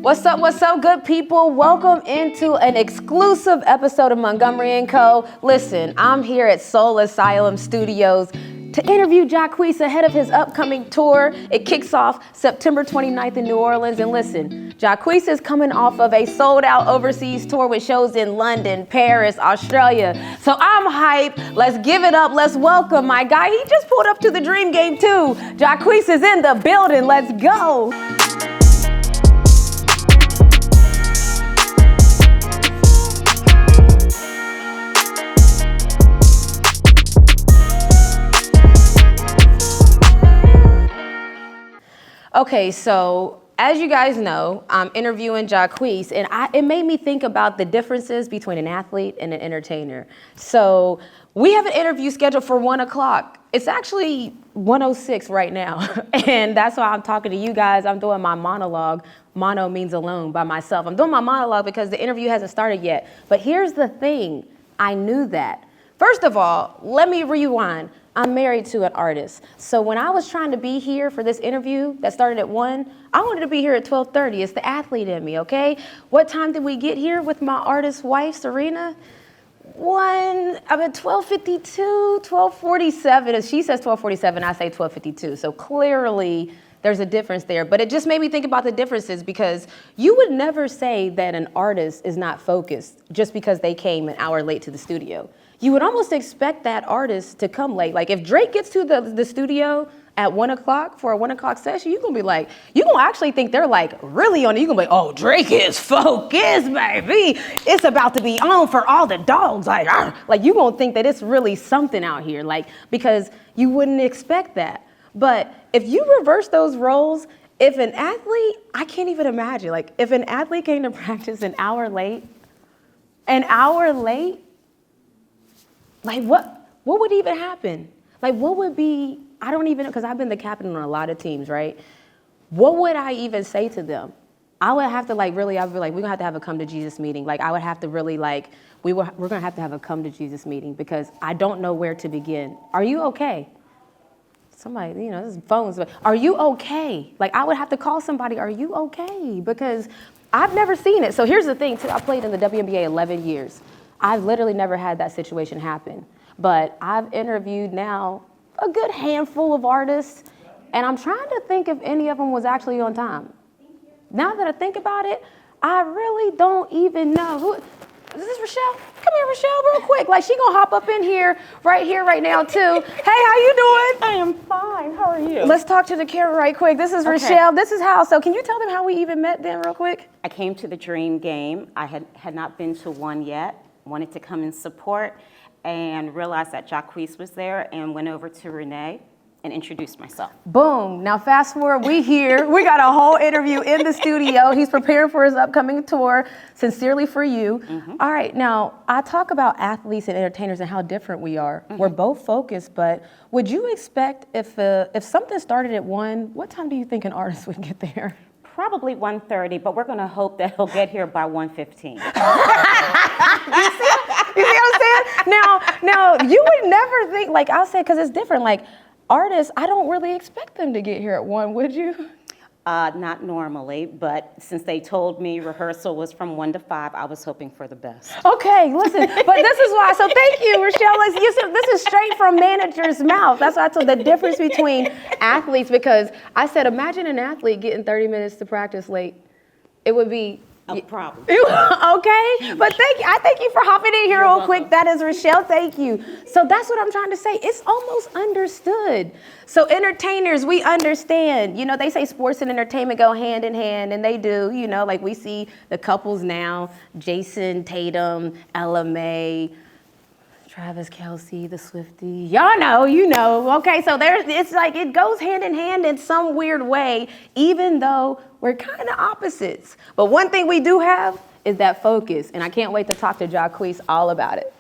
What's up, good people? Welcome into an exclusive episode of Montgomery & Co. Listen, I'm here at Soul Asylum Studios to interview Jacquees ahead of his upcoming tour. It kicks off September 29th in New Orleans. And listen, Jacquees is coming off of a sold-out overseas tour with shows in London, Paris, Australia. So I'm hyped. Let's give it up. Let's welcome my guy. He just pulled up to the Dream Game too. Jacquees is in the building. Let's go. Okay, so as you guys know, I'm interviewing Jacquees, and it made me think about the differences between an athlete and an entertainer. So we have an interview scheduled for 1 o'clock. It's actually 1:06 right now, and that's why I'm talking to you guys. I'm doing my monologue. Mono means alone, by myself. I'm doing my monologue because the interview hasn't started yet. But here's the thing, I knew that. First of all, let me rewind. I'm married to an artist. So when I was trying to be here for this interview that started at 1, I wanted to be here at 12:30. It's the athlete in me, okay? What time did we get here with my artist wife, Serena? 12:52, 12:47. If she says 12:47, I say 12:52. So clearly there's a difference there. But it just made me think about the differences because you would never say that an artist is not focused just because they came an hour late to the studio. You would almost expect that artist to come late. Like if Drake gets to the studio at 1 o'clock for a 1 o'clock session, you're gonna be like, you're gonna actually think they're like really on it. You're gonna be like, oh, Drake is focused, baby. It's about to be on for all the dogs. Like you're gonna think that it's really something out here, like, because you wouldn't expect that. But if you reverse those roles, if an athlete, I can't even imagine, like if an athlete came to practice an hour late, like what would even happen? Like what would be, I don't even know, because I've been the captain on a lot of teams, right? What would I even say to them? I would have to I'd be like, we're gonna have to have a come to Jesus meeting. Like I would have to really we're gonna have to have a come to Jesus meeting because I don't know where to begin. Are you okay? Somebody, this is phones, but are you okay? Like I would have to call somebody, are you okay? Because I've never seen it. So here's the thing too, I played in the WNBA 11 years. I've literally never had that situation happen, but I've interviewed now a good handful of artists, and I'm trying to think if any of them was actually on time. Now that I think about it, I really don't even know. Is this Rochelle? Come here, Rochelle, real quick. Like she gonna hop up in here, right now too. Hey, how you doing? I am fine, how are you? Let's talk to the camera right quick. This is Rochelle, this is how, so can you tell them how we even met then real quick? I came to the Dream Game. I had not been to one yet. Wanted to come and support and realized that Jacquees was there and went over to Renee and introduced myself. Boom. Now fast forward, we here. We got a whole interview in the studio. He's preparing for his upcoming tour, Sincerely For You. Mm-hmm. All right, now I talk about athletes and entertainers and how different we are. Mm-hmm. We're both focused, but would you expect if something started at 1, what time do you think an artist would get there? Probably 1:30, but we're gonna hope that he'll get here by 1:15. You see what I'm saying? Now you would never think, like I'll say, because it's different. Like artists, I don't really expect them to get here at 1, would you? Not normally, but since they told me rehearsal was from 1 to 5, I was hoping for the best. Okay, listen, but this is why, so thank you, Rochelle. This is straight from manager's mouth. That's why I told the difference between athletes, because I said, imagine an athlete getting 30 minutes to practice late. It would be a problem. Okay, but I thank you for hopping in here real quick. That is Rochelle, thank you. So that's what I'm trying to say. It's almost understood. So entertainers, we understand. They say sports and entertainment go hand in hand, and they do. Like we see the couples now, Jason Tatum, Ella May, Travis Kelce, the Swiftie. Y'all know, Okay, so it's like it goes hand in hand in some weird way, even though we're kind of opposites. But one thing we do have is that focus, and I can't wait to talk to Jacquees all about it.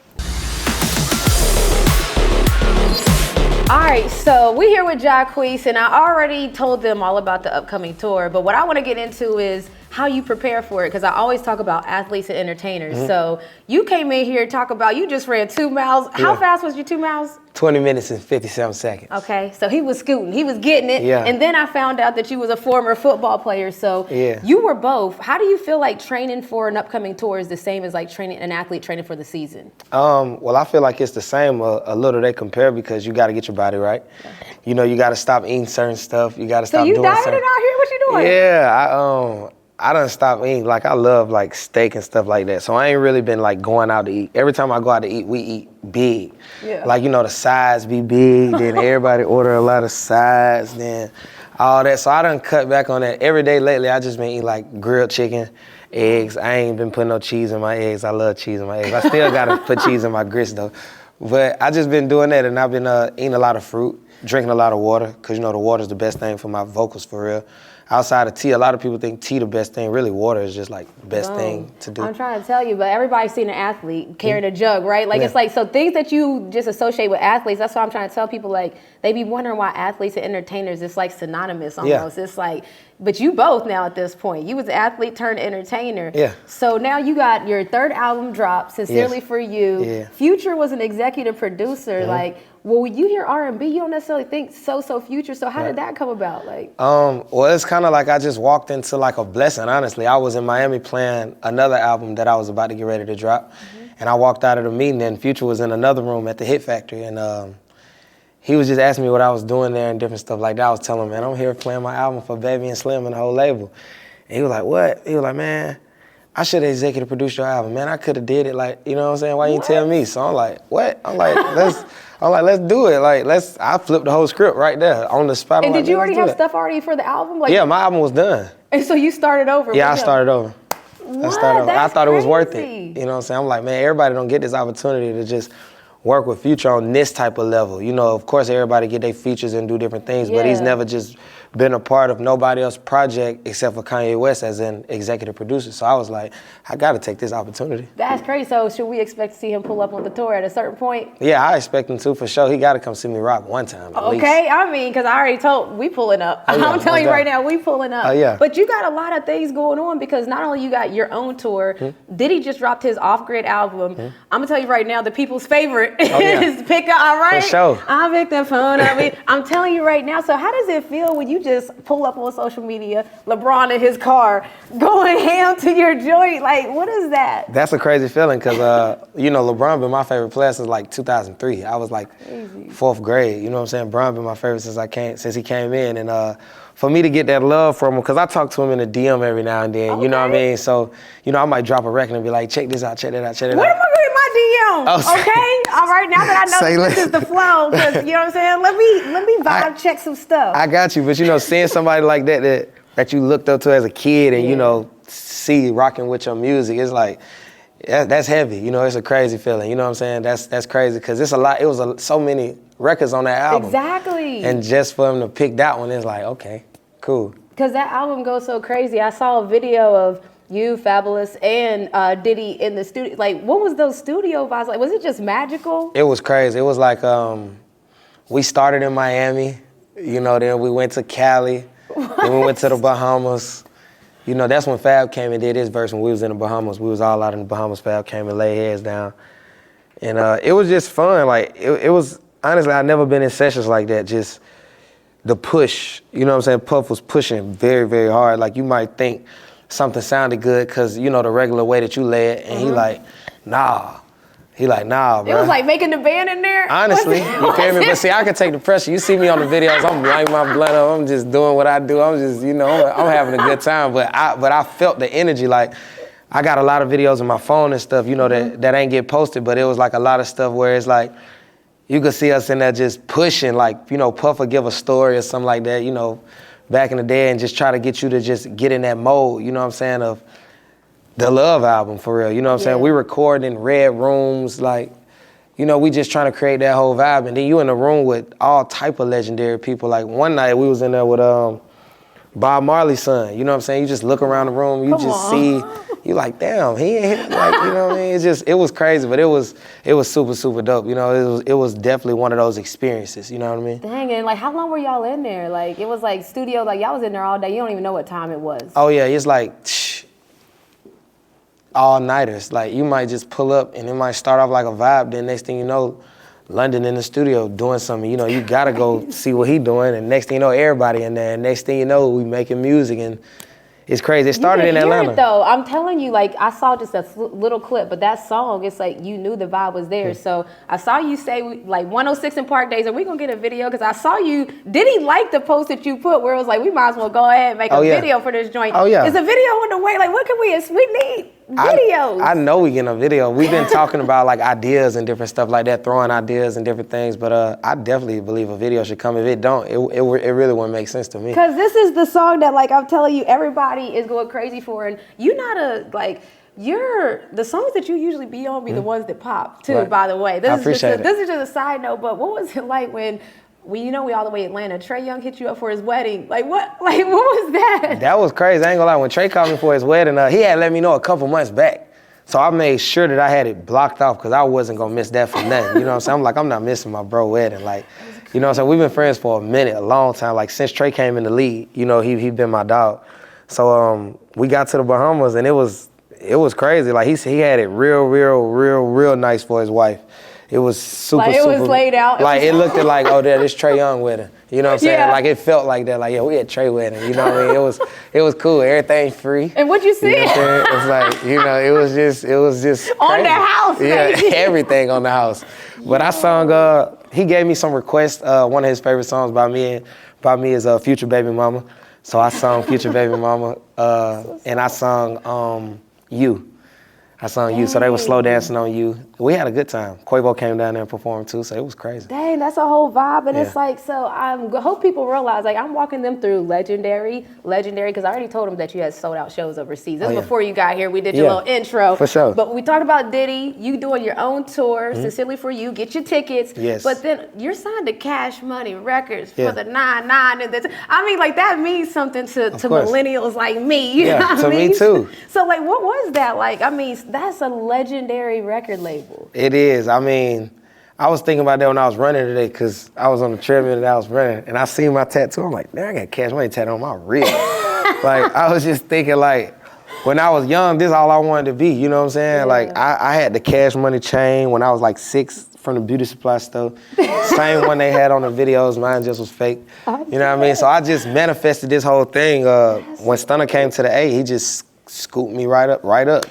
All right, so we're here with Jacquees, and I already told them all about the upcoming tour, but what I want to get into is how you prepare for it, because I always talk about athletes and entertainers. So you came in here to talk about, you just ran 2 miles. How fast was your 2 miles? 20 minutes and 57 seconds. Okay, so he was scooting, he was getting it. Yeah. And then I found out that you was a former football player. So you were both. How do you feel like training for an upcoming tour is the same as like training an athlete training for the season? Well, I feel like it's the same a little. They compare because you got to get your body right. You know, you got to stop eating certain stuff. You got to stop doing So you dieting out here? What you doing? Yeah, I done stopped eating. Like, I love like steak and stuff like that. So I ain't really been like going out to eat. Every time I go out to eat, we eat big. Yeah. Like, you know, the sides be big, then everybody order a lot of sides, then all that. So I done cut back on that. Every day lately, I just been eating like grilled chicken, eggs. I ain't been putting no cheese in my eggs. I love cheese in my eggs. I still gotta put cheese in my grits though. But I just been doing that, and I've been eating a lot of fruit, drinking a lot of water, because you know the water's the best thing for my vocals for real. Outside of tea, a lot of people think tea the best thing. Really, water is just like the best thing to do. I'm trying to tell you, but everybody's seen an athlete carrying a jug, right? Like it's like, so things that you just associate with athletes, that's why I'm trying to tell people, like, they be wondering why athletes and entertainers, it's like synonymous almost. It's like, but you both now at this point. You was an athlete turned entertainer. Yeah. So now you got your 3rd album dropped, Sincerely for You. Yeah. Future was an executive producer. Like, well, when you hear R&B, you don't necessarily think so Future. So how did that come about? Like, well, it's kind of like I just walked into like a blessing, honestly. I was in Miami playing another album that I was about to get ready to drop. And I walked out of the meeting, and Future was in another room at the Hit Factory. And he was just asking me what I was doing there and different stuff like that. I was telling him, man, I'm here playing my album for Baby and Slim and the whole label. And he was like, what? He was like, man, I should have executive produced your album. Man, I could have did it. Like, you know what I'm saying? Why you didn't tell me? So I'm like, what? I'm like, let's do it. Like, I flipped the whole script right there on the spot. And did you already have stuff already for the album? Like, yeah, my album was done. And so you started over? Yeah, I started over. What? I thought it was worth it. You know what I'm saying? I'm like, man, everybody don't get this opportunity to just work with Future on this type of level. You know, of course, everybody get their features and do different things, but he's never just been a part of nobody else's project except for Kanye West as an executive producer. So I was like, I got to take this opportunity. That's crazy. So should we expect to see him pull up on the tour at a certain point? Yeah, I expect him to, for sure. He got to come see me rock one time at least. I mean, because I already told, we pulling up. I'm telling you right now, we pulling up. But you got a lot of things going on, because not only you got your own tour, Diddy just dropped his Off-Grid album. I'm going to tell you right now, the people's favorite is Pick Up, all right? For sure. I'll pick the phone up. I'm telling you right now. So how does it feel when you just pull up on social media, LeBron in his car, going ham to your joint? Like, what is that? That's a crazy feeling, because, you know, LeBron been my favorite player since like 2003. I was like 4th grade. You know what I'm saying? LeBron been my favorite since he came in. And for me to get that love from him, because I talk to him in the DM every now and then, you know what I mean? So, you know, I might drop a record and be like, check this out, check that out, check that out. Where am I going in my DM? Okay? All right, now that I know this is the flow, because, you know what I'm saying? Let me vibe check some stuff. I got you, but you know, seeing somebody like that you looked up to as a kid and, you know, see rocking with your music, it's like, that's heavy. You know, it's a crazy feeling. You know what I'm saying? That's crazy, because it's a lot. It was so many records on that album. Exactly. And just for him to pick that one, it's like, okay, cool. Because that album goes so crazy. I saw a video of you, Fabulous, and Diddy in the studio. Like, what was those studio vibes like? Was it just magical? It was crazy. It was like, we started in Miami, you know, then we went to Cali, then we went to the Bahamas. You know, that's when Fab came and did his verse when we was in the Bahamas. We was all out in the Bahamas. Fab came and laid heads down. And it was just fun. Like, it was, honestly, I've never been in sessions like that. Just the push, you know what I'm saying? Puff was pushing very, very hard. Like, you might think something sounded good because, you know, the regular way that you lay it. And he like, nah. He like, nah, bro. It was like making the band in there? Honestly, you feel me? But see, I can take the pressure. You see me on the videos, I'm lighting my blunt up. I'm just doing what I do. I'm just, you know, I'm having a good time. But I felt the energy. Like, I got a lot of videos on my phone and stuff, you know, that ain't get posted. But it was like a lot of stuff where it's like, you could see us in there just pushing. Like, you know, Puff would give a story or something like that, you know, back in the day, and just try to get you to just get in that mode, you know what I'm saying, of the Love album, for real. You know what I'm saying? We record in red rooms, like, you know, we just trying to create that whole vibe. And then you in the room with all type of legendary people. Like, one night we was in there with Bob Marley's son. You know what I'm saying? You just look around the room, you just see, you like, damn, he ain't hit, like, you know what I mean? It's just, it was crazy, but it was super, super dope. You know, it was definitely one of those experiences, you know what I mean? Dang, and like, how long were y'all in there? Like, it was like studio, like y'all was in there all day. You don't even know what time it was. Oh yeah, it's like, all-nighters. Like, you might just pull up and it might start off like a vibe, then next thing you know, London in the studio doing something. You know, you gotta go see what he doing, and next thing you know, everybody in there, and next thing you know, we making music, and it's crazy. It started in Atlanta. It, though. I'm telling you, like, I saw just a little clip, but that song, it's like you knew the vibe was there. So I saw you say, like, 106 and Park Days, are we gonna get a video? Because I saw you, did he like the post that you put where it was like, we might as well go ahead and make a video for this joint? Oh, yeah. Is a video on the way? Like, what can we need videos. I know we getting a video. We've been talking about like ideas and different stuff like that, throwing ideas and different things, but I definitely believe a video should come. If it don't, it really wouldn't make sense to me. Because this is the song that, like, I'm telling you, everybody is going crazy for, and you're not the songs that you usually be on be the ones that pop too, by the way. This is just a side note, but what was it like when we all the way in Atlanta, Trey Young hit you up for his wedding? What was that? That was crazy. I ain't gonna lie, when Trey called me for his wedding, he had let me know a couple months back. So I made sure that I had it blocked off because I wasn't gonna miss that for nothing. You know what I'm saying? I'm like, I'm not missing my bro wedding. Like, you know what I'm saying? We've been friends for a minute, a long time. Like, since Trey came in the league, you know, he been my dog. So we got to the Bahamas and it was crazy. Like, he had it real nice for his wife. It was super. It was laid out. Like, it looked like, oh, this Trey Young wedding. You know what I'm saying? Yeah. Like, it felt like that. Like, yeah, we had Trey wedding. You know what I mean? It was cool. Everything free. And what'd you see? You know what I'm saying? It's like, you know, it was just on crazy. the house. Yeah, everything on the house. But I sung. He gave me some requests. One of his favorite songs by me is Future Baby Mama. So I sung Future Baby Mama, and I sung You. I sung You, so they were slow dancing on You. We had a good time. Quavo came down there and performed too, so it was crazy. Dang, that's a whole vibe, and it's like, so I hope people realize, like, I'm walking them through legendary, because I already told them that you had sold out shows overseas. This was before you got here. We did your little intro. For sure. But we talked about Diddy, you doing your own tour, Sincerely For You, get your tickets. Yes. But then you're signed to Cash Money Records for the 9-9. And I mean, like, that means something to millennials like me. You know what I mean? Me too. So, like, what was that like? I mean, that's a legendary record label. It is. I mean, I was thinking about that when I was running today because I was on the treadmill and I was running and I seen my tattoo. I'm like, man, I got Cash Money tattooed on my wrist. Like, I was just thinking, like, when I was young, this is all I wanted to be. You know what I'm saying? Yeah. Like, I had the Cash Money chain when I was like 6 from the beauty supply store. Same one they had on the videos. Mine just was fake. You know what I mean? So I just manifested this whole thing. When Stunner came to the A, he just scooped me right up.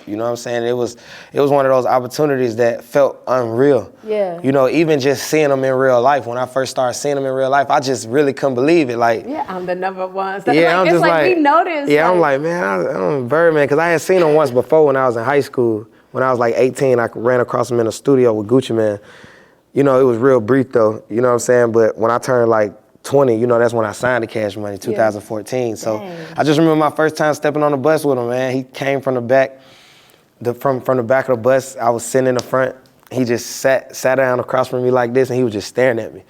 You know what I'm saying? It was one of those opportunities that felt unreal. Yeah. You know, even just seeing them in real life. When I first started seeing them in real life, I just really couldn't believe it. Like, yeah, I'm the number one. So yeah, it's like we noticed. Yeah, like, I'm like, man, I'm Birdman, because I had seen him once before when I was in high school. When I was like 18, I ran across him in a studio with Gucci Mane. You know, it was real brief though. You know what I'm saying? But when I turned like 20, you know, that's when I signed to Cash Money, 2014. So I just remember my first time stepping on the bus with him, man. He came from the back, from the back of the bus. I was sitting in the front. He just sat down across from me like this, and he was just staring at me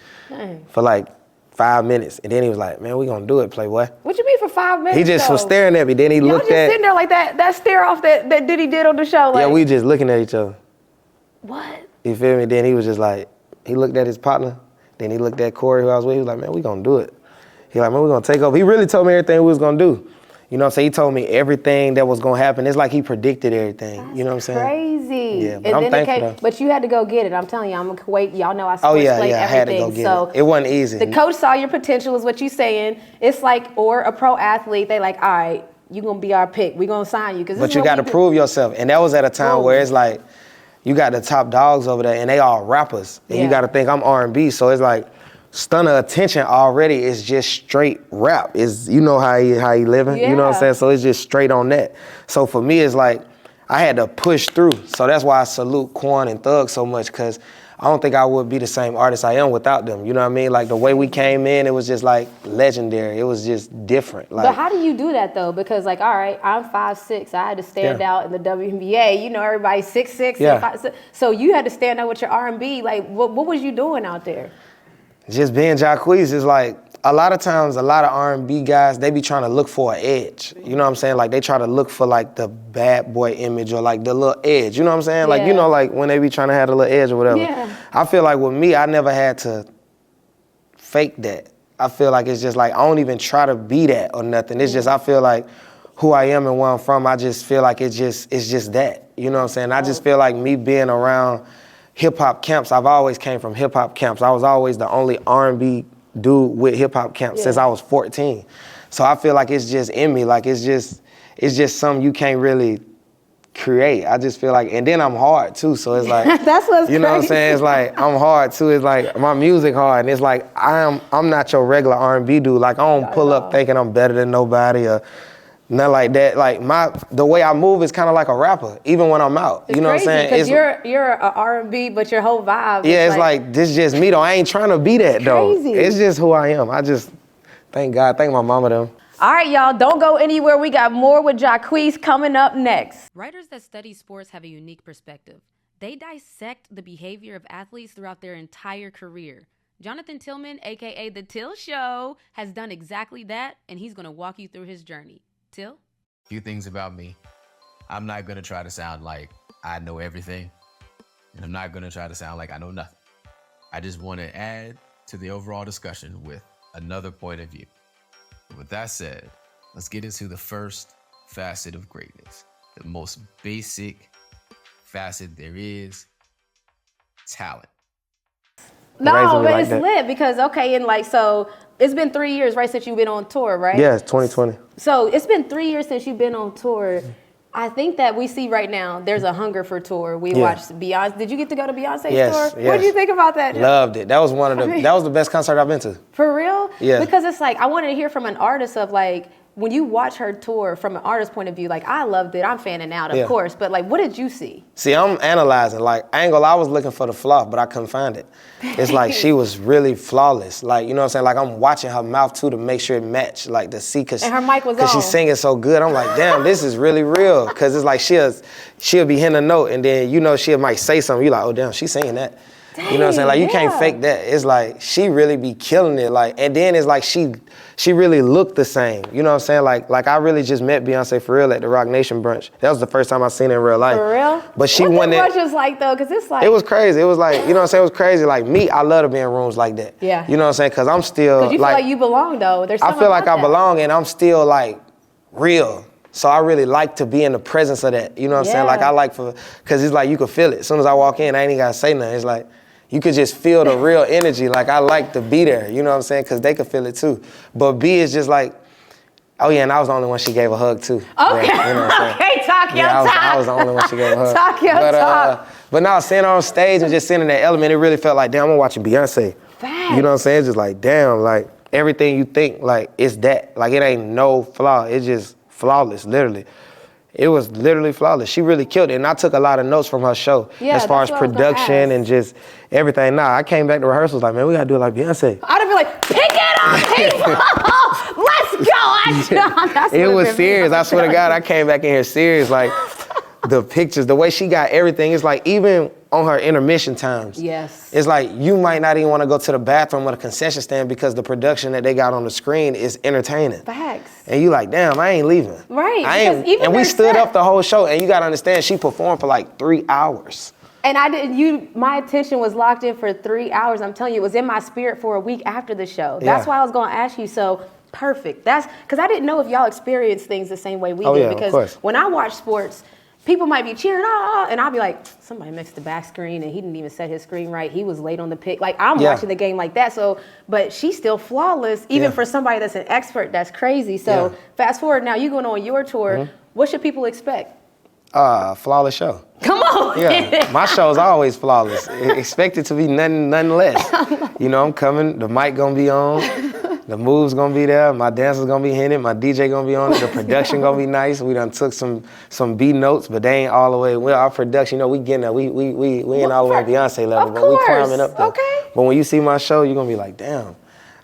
for like 5 minutes. And then he was like, man, we gonna do it, Playboy. What you mean for 5 minutes? He just was staring at me. Then he looked at. Sitting there like that stare off that Diddy did on the show. Like, yeah, we just looking at each other. What? You feel me? Then he was just like, he looked at his partner. Then he looked at Corey, who I was with. He was like, man, we gonna do it. He like, man, we gonna take over. He really told me everything we was gonna do. You know what I'm saying? He told me everything that was gonna happen. It's like he predicted everything. That's you know what I'm saying? Crazy. Yeah, but I'm thankful. But you had to go get it. I'm telling you, I'm in Kuwait. Y'all know I sports play everything. I had to go get it. It wasn't easy. The coach saw your potential, is what you saying. It's like, or a pro athlete, they like, all right, you gonna be our pick. We gonna sign you. But you gotta prove yourself. And that was at a time where it's like, you got the top dogs over there and they all rappers. And you gotta think I'm R&B. So it's like, Stunner attention already is just straight rap. Is, you know how he living, you know what I'm saying? So it's just straight on that. So for me, it's like I had to push through. So that's why I salute Quan and Thug so much, because I don't think I would be the same artist I am without them. You know what I mean? Like, the way we came in, it was just like legendary. It was just different. Like, but how do you do that though? Because, like, all right, I'm 5'6". I had to stand out in the WNBA. You know, everybody's 6'6". Yeah. 5'6". So you had to stand out with your R&B. Like, what was you doing out there? Just being Jacquees is like, a lot of times, a lot of R&B guys, they be trying to look for an edge. You know what I'm saying? Like, they try to look for like the bad boy image or like the little edge. You know what I'm saying? Like, you know, like when they be trying to have a little edge or whatever. Yeah. I feel like with me, I never had to fake that. I feel like it's just like, I don't even try to be that or nothing. It's just, I feel like who I am and where I'm from, I just feel like it's just that. You know what I'm saying? I just feel like me being around hip hop camps, I've always came from hip hop camps. I was always the only R&B dude with hip hop camps since I was 14. So I feel like it's just in me. Like it's just something you can't really create. I just feel like, and then I'm hard too. So it's like, that's what's you know crazy. what I'm saying? It's like I'm hard too. It's like my music hard, and it's like I'm not your regular R&B dude. Like I don't pull up thinking I'm better than nobody or nothing like that. Like the way I move is kind of like a rapper, even when I'm out. It's you know crazy, what I'm saying? Because you're a R&B, but your whole vibe. Yeah, is it's like this just me though. I ain't trying to be that though. Crazy. It's just who I am. I just thank God, thank my mama them. All right, y'all, don't go anywhere. We got more with Jacquees coming up next. Writers that study sports have a unique perspective. They dissect the behavior of athletes throughout their entire career. Jonathan Tillman, aka The Till Show, has done exactly that, and he's going to walk you through his journey. Till? Few things about me. I'm not going to try to sound like I know everything, and I'm not going to try to sound like I know nothing. I just want to add to the overall discussion with another point of view. With that said, let's get into the first facet of greatness, the most basic facet there is, talent. No, but it's lit because, okay, and like, so it's been 3 years, right, since you've been on tour, right? Yeah, it's 2020. So it's been 3 years since you've been on tour. I think that we see right now, there's a hunger for tour. We watched Beyonce. Did you get to go to Beyonce's tour? Yes. What did you think about that? Loved it. That was that was the best concert I've been to. For real? Yeah. Because it's like, I wanted to hear from an artist of like, when you watch her tour from an artist's point of view, like I loved it. I'm fanning out, of course, but like, what did you see? See, I'm analyzing. Like, I ain't gonna lie, I was looking for the flaw, but I couldn't find it. It's like she was really flawless. Like, you know what I'm saying? Like, I'm watching her mouth too to make sure it matched, like the C, cause and her mic was on. Cause she's singing so good. I'm like, damn, this is really real. Cause it's like she'll be hitting a note, and then you know she might say something. You like, oh damn, she's singing that. Dang, you know what I'm saying? Like you can't fake that. It's like she really be killing it. Like, and then it's like she really looked the same. You know what I'm saying? Like I really just met Beyonce for real at the Rock Nation brunch. That was the first time I seen her in real life. For real? But she what went the in. brunch was like though, cause it's like. It was crazy. It was like, you know what I'm saying? It was crazy. Like me, I love to be in rooms like that. Yeah. You know what I'm saying? Cause I'm still. Cause you feel like you belong though. There's I feel like I that. belong, and I'm still like real. So I really like to be in the presence of that. You know what I'm saying? Like I like cause it's like you can feel it. As soon as I walk in, I ain't even gotta say nothing. It's like, you could just feel the real energy. Like I like to be there, you know what I'm saying? Cause they could feel it too. But B is just like, oh yeah, and I was the only one she gave a hug too. Okay, Yeah, you know what I'm saying? okay, talk your talk. talk. I was the only one she gave a hug. Talk your talk. But now seeing her on stage and just seeing in that element, it really felt like, damn, I'm watching Beyonce. Facts. You know what I'm saying? It's just like, damn, like everything you think, like it's that. Like it ain't no flaw. It's just flawless, literally. It was literally flawless. She really killed it. And I took a lot of notes from her show as far as production and just everything. Nah, I came back to rehearsals like, man, we gotta do it like Beyonce. I'd have been like, pick it up, people! Let's go! It was serious. I swear to God, I came back in here serious. Like the pictures, the way she got everything, it's like even on her intermission times. Yes. It's like you might not even want to go to the bathroom or the concession stand because the production that they got on the screen is entertaining. Facts. And you like, damn, I ain't leaving. Right. I ain't. Even and we stood set. up the whole show, and you gotta understand, she performed for like 3 hours. And my attention was locked in for 3 hours. I'm telling you, it was in my spirit for a week after the show. That's why I was gonna ask you, so perfect. That's, cause I didn't know if y'all experience things the same way we did. Yeah, because of course. when I watch sports, people might be cheering, and I'll be like, somebody mixed the back screen and he didn't even set his screen right. He was late on the pick. Like I'm watching the game like that. So, but she's still flawless, even for somebody that's an expert. That's crazy. So fast forward now, you going on your tour. What should people expect? Flawless show. Come on. Yeah, my show's always flawless. Expect it to be nothing less. You know, I'm coming, the mic gonna be on, the moves gonna be there, my dancers gonna be hitting it, my DJ gonna be on it, the production gonna be nice. We done took some B notes, but they ain't all the way. Well, our production, you know, we getting there. We ain't all the way at Beyonce level, but we climbing up there. Okay. But when you see my show, you're gonna be like, damn,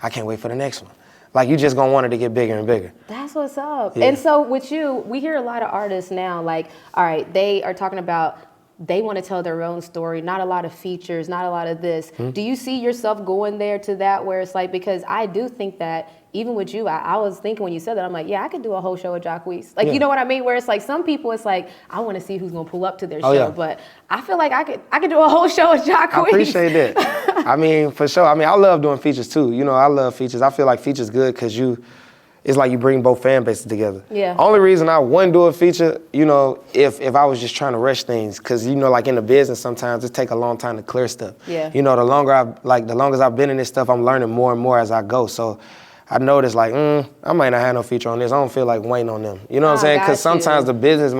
I can't wait for the next one. Like you just gonna want it to get bigger and bigger. That's what's up. Yeah. And so with you, we hear a lot of artists now, like, all right, they are talking about they want to tell their own story, not a lot of features, not a lot of this. Do you see yourself going there to that where it's like, because I do think that even with you, I was thinking when you said that, I'm like, yeah, I could do a whole show with Jacquees. Like, you know what I mean? Where it's like some people, it's like, I want to see who's going to pull up to their show. Yeah. But I feel like I could do a whole show with Jacquees. I appreciate that. I mean, for sure. I mean, I love doing features too. You know, I love features. I feel like features good because it's like you bring both fan bases together. Yeah. Only reason I wouldn't do a feature, you know, if I was just trying to rush things, because you know, like in the business, sometimes it take a long time to clear stuff. Yeah. You know, the longer I've been in this stuff, I'm learning more and more as I go. So I noticed like, I might not have no feature on this. I don't feel like waiting on them. You know what I'm saying? Because sometimes the business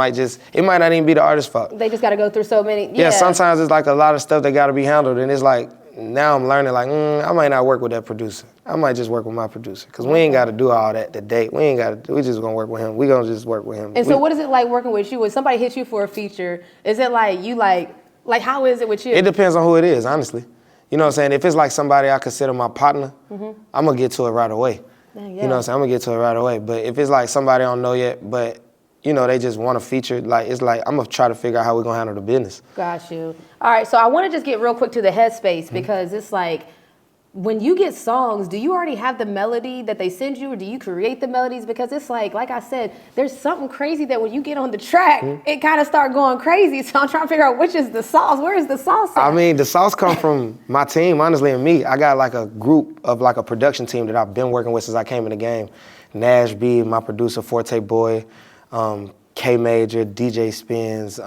it might not even be the artist's fault. They just got to go through so many. Yeah, sometimes it's like a lot of stuff that got to be handled, and it's like, now I'm learning like, I might not work with that producer. I might just work with my producer, because we ain't got to do all that today. We just gonna work with him. We gonna just work with him. And so what is it like working with you? When somebody hits you for a feature, is it like you like how is it with you? It depends on who it is, honestly. You know what I'm saying? If it's like somebody I consider my partner, I'm gonna get to it right away. Yeah. You know what I'm saying? I'm gonna get to it right away. But if it's like somebody I don't know yet, but you know, they just want a feature, like it's like I'm gonna try to figure out how we're gonna handle the business. Got you. All right, so I want to just get real quick to the headspace, because it's like, when you get songs, do you already have the melody that they send you, or do you create the melodies? Because it's like I said, there's something crazy that when you get on the track, it kind of start going crazy. So I'm trying to figure out which is the sauce. Where is the sauce at? I mean, the sauce come from my team, honestly, and me. I got like a group of like a production team that I've been working with since I came in the game. Nash B, my producer, Forte Boy, K Major, DJ Spins,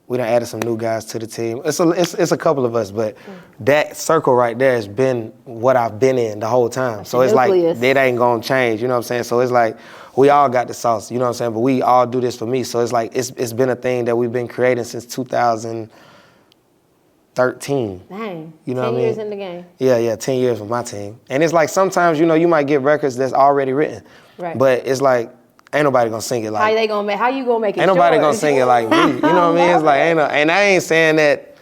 we done added some new guys to the team. It's a couple of us, but that circle right there has been what I've been in the whole time. So it's like, that ain't gonna change, you know what I'm saying? So it's like, we all got the sauce, you know what I'm saying? But we all do this for me. So it's like, it's been a thing that we've been creating since 2013. Dang, you know 10 what I mean? years in the game. Yeah, 10 years with my team. And it's like, sometimes, you know, you might get records that's already written. Right. But it's like, ain't nobody gonna sing it like. How you gonna make it? Ain't nobody yours? gonna sing it like me. You know what I mean? It's like and I ain't saying that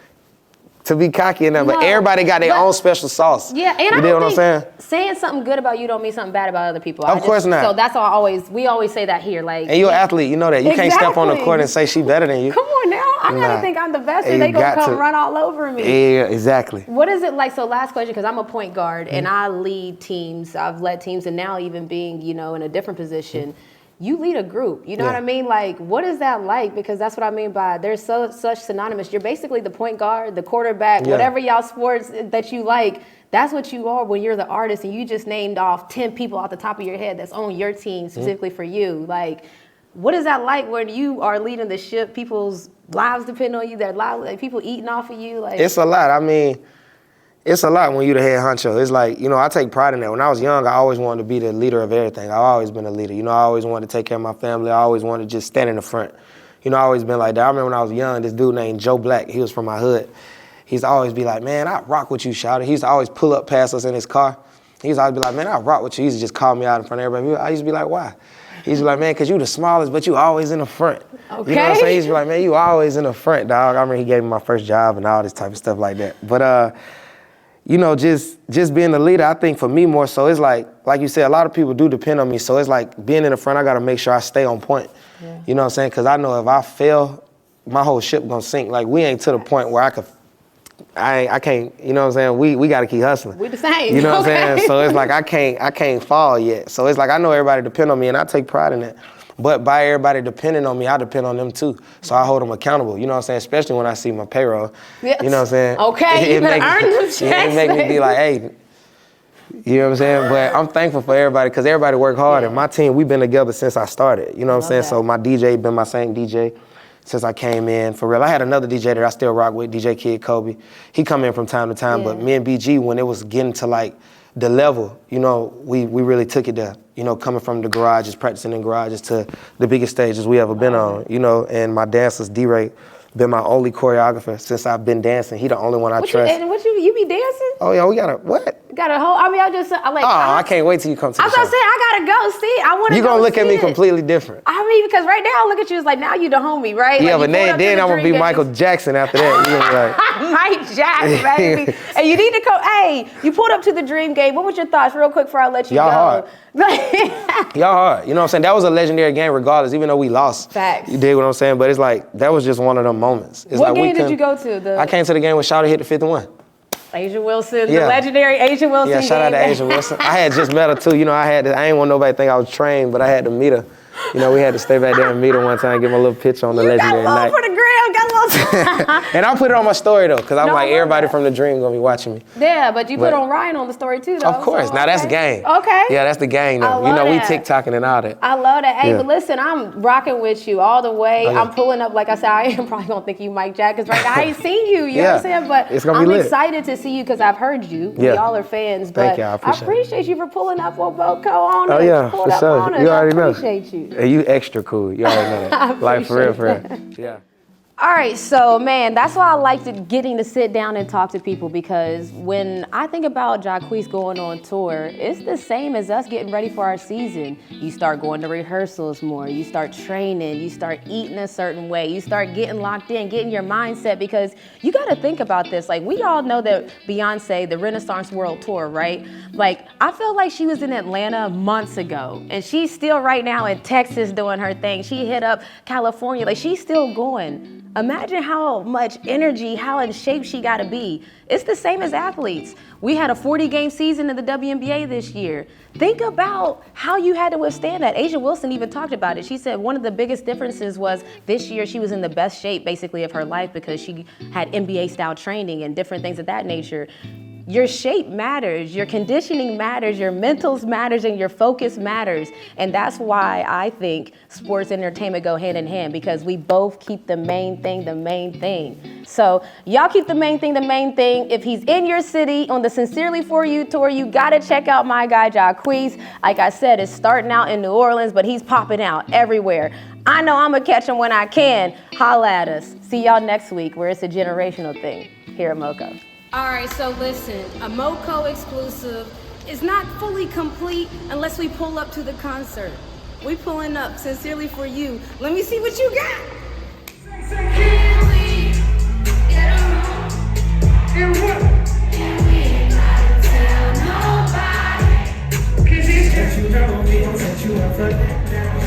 to be cocky enough, but everybody got their own special sauce. Yeah, and you I know don't what I'm saying? Saying something good about you don't mean something bad about other people. Of course not. So that's all we always say that here. Like, And you're an athlete, you know that. You can't step on the Exactly. court and say she better than you. Come on now, I gotta Nah. think I'm the best, You and they gonna got come to. run all over me. Yeah, exactly. What is it like? So last question, because I'm a point guard and I lead teams. I've led teams, and now even being, you know, in a different position, you lead a group. You know what I mean? Like, what is that like? Because that's what I mean by there's such synonymous. You're basically the point guard, the quarterback, whatever y'all sports that you like. That's what you are when you're the artist, and you just named off 10 people off the top of your head that's on your team specifically for you. Like, what is that like when you are leading the ship? People's lives depend on you. Their lives, like, people eating off of you. Like, It's a lot. I mean, it's a lot when you the head honcho. It's like, you know, I take pride in that. When I was young, I always wanted to be the leader of everything. I've always been a leader. You know, I always wanted to take care of my family. I always wanted to just stand in the front. You know, I always been like that. I remember when I was young, this dude named Joe Black, he was from my hood. He used to always be like, man, I rock with you, shouter. He used to always pull up past us in his car. He used to always be like, man, I rock with you. He used to just call me out in front of everybody. I used to be like, why? He used to be like, man, because you the smallest, but you always in the front. Okay. You know what I'm saying? He used to be like, man, you always in the front, dog. I remember he gave me my first job and all this type of stuff like that. But, you know, just being the leader, I think for me more so, it's like you said, a lot of people do depend on me. So it's like being in the front, I got to make sure I stay on point. Yeah. You know what I'm saying? Because I know if I fail, my whole ship going to sink. Like, we ain't to the point where I can't, you know what I'm saying? We got to keep hustling. we the same. You know what I'm saying? So it's like I can't fall yet. So it's like I know everybody depend on me, and I take pride in that. But by everybody depending on me, I depend on them too. So I hold them accountable. You know what I'm saying? Especially when I see my payroll. Yes. You know what I'm saying? Okay, you better earn them checks. It make me be like, hey, you know what I'm saying? But I'm thankful for everybody, because everybody work hard. And my team, we've been together since I started. You know what I'm saying? that. So my DJ been my same DJ since I came in, for real. I had another DJ that I still rock with, DJ Kid Kobe. He come in from time to time, but me and BG, when it was getting to like the level, you know, we really took it there. You know, coming from the garages, practicing in garages to the biggest stages we ever been on, you know, and my dancers, D-Ray, been my only choreographer since I've been dancing. He the only one I trust. You be dancing? Oh yeah, we got a, what? Got a whole, I mean, I can't wait till you come to the I show. was saying, I gotta go see. I want to. You gonna look at me completely different. I mean, because right now I look at you as like, now you the homie, right? Yeah, like, but then I'm gonna be Michael Jackson after that. You know, like, Mike Jackson, baby. And you need to come. Hey, you pulled up to the Dream Game. What was your thoughts, real quick, before I let you Y'all go? hard. Y'all hard. You know what I'm saying? That was a legendary game, regardless, even though we lost. Facts. You dig what I'm saying? But it's like, that was just one of them moments. It's What like game did you go to? I came to the game when Shawty hit the 51. Asia Wilson, the legendary Asia Wilson. Yeah, shout out to Asia Wilson. I had just met her too. You know, I ain't want nobody to think I was trained, but I had to meet her. You know, we had to stay back there and meet her one time, give her a little picture on the legendary night. Got love for the gram, got love And I'll put it on my story though, because I'm No, I like, love everybody that. from the dream gonna be watching me. Yeah, but you put But- on Ryan on the story too, though. Of course. so, Now that's okay. gang. Okay. Yeah, that's the gang I though. love You know, we that. TikToking and all that. I love that. Hey, Yeah. but listen, I'm rocking with you all the way. Oh, yeah. I'm pulling up, like I said, I am probably gonna think you Mike Jack, because right now I ain't seen you, you know what I'm Yeah. saying? But It's gonna I'm be lit. excited to see you because I've heard you. Yeah. We all are fans. Thank But you, I appreciate it. appreciate you for pulling up on MoCo on Oh us. yeah, Pulled for up sure. on us. You already I know. appreciate you. Hey, you extra cool. You already know that. Like for real, for real. Yeah. All right, so man, that's why I like getting to sit down and talk to people, because when I think about Jacquees going on tour, it's the same as us getting ready for our season. You start going to rehearsals more, you start training, you start eating a certain way, you start getting locked in, getting your mindset, because you gotta think about this. Like, we all know that Beyonce, the Renaissance World Tour, right? Like, I feel like she was in Atlanta months ago, and she's still right now in Texas doing her thing. She hit up California, like she's still going. Imagine how much energy, how in shape she gotta be. It's the same as athletes. We had a 40-game season in the WNBA this year. Think about how you had to withstand that. Asia Wilson even talked about it. She said one of the biggest differences was this year she was in the best shape basically of her life because she had NBA-style training and different things of that nature. Your shape matters, your conditioning matters, your mentals matters, and your focus matters. And that's why I think sports and entertainment go hand in hand, because we both keep the main thing the main thing. So y'all keep the main thing the main thing. If he's in your city on the Sincerely For You tour, you gotta check out my guy Jacquees. Like I said, it's starting out in New Orleans, but he's popping out everywhere. I know I'm gonna catch him when I can. Holla at us. See y'all next week, where it's a generational thing here at MoCo. All right, so listen, a MoCo exclusive is not fully complete unless we pull up to the concert. We pulling up Sincerely For You. Let me see what you got. Cause it's just you know me, I'll set you up for that.